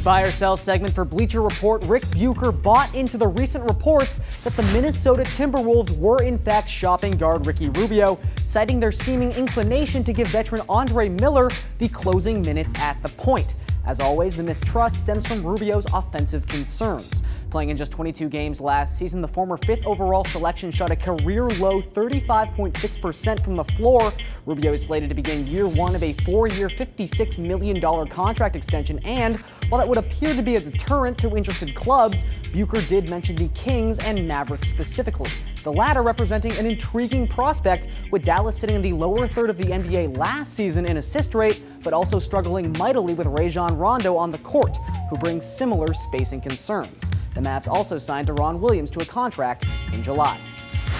buy or sell segment for Bleacher Report, Rick Bucher bought into the recent reports that the Minnesota Timberwolves were in fact shopping guard Ricky Rubio, citing their seeming inclination to give veteran Andre Miller the closing minutes at the point. As always, the mistrust stems from Rubio's offensive concerns. Playing in just 22 games last season, the former 5th overall selection shot a career-low 35.6% from the floor. Rubio is slated to begin year one of a 4-year, $56 million contract extension, and while that would appear to be a deterrent to interested clubs, Bucher did mention the Kings and Mavericks specifically, the latter representing an intriguing prospect, with Dallas sitting in the lower third of the NBA last season in assist rate, but also struggling mightily with Rajon Rondo on the court, who brings similar spacing concerns. The Mavs also signed Deron Williams to a contract in July.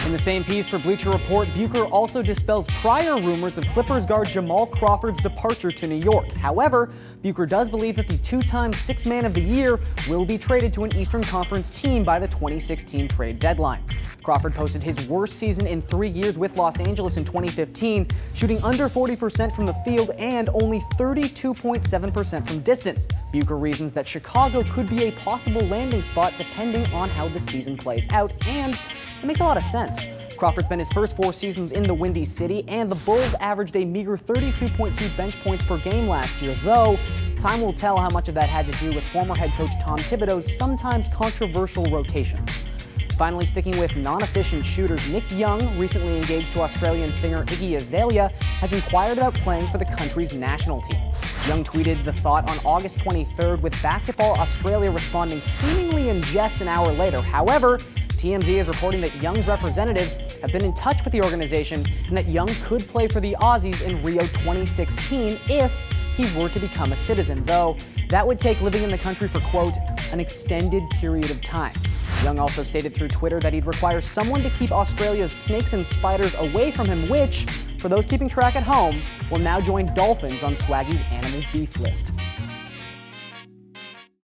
In the same piece for Bleacher Report, Bucher also dispels prior rumors of Clippers guard Jamal Crawford's departure to New York. However, Bucher does believe that the two-time Sixth Man of the Year will be traded to an Eastern Conference team by the 2016 trade deadline. Crawford posted his worst season in 3 years with Los Angeles in 2015, shooting under 40% from the field and only 32.7% from distance. Bucher reasons that Chicago could be a possible landing spot depending on how the season plays out, and it makes a lot of sense. Crawford spent his first 4 seasons in the Windy City, and the Bulls averaged a meager 32.2 bench points per game last year, though time will tell how much of that had to do with former head coach Tom Thibodeau's sometimes controversial rotations. Finally, sticking with non-efficient shooters, Nick Young, recently engaged to Australian singer Iggy Azalea, has inquired about playing for the country's national team. Young tweeted the thought on August 23rd, with Basketball Australia responding seemingly in jest an hour later. However, TMZ is reporting that Young's representatives have been in touch with the organization and that Young could play for the Aussies in Rio 2016 if he were to become a citizen, though that would take living in the country for, quote, an extended period of time. Young also stated through Twitter that he'd require someone to keep Australia's snakes and spiders away from him, which, for those keeping track at home, will now join dolphins on Swaggy's animal beef list.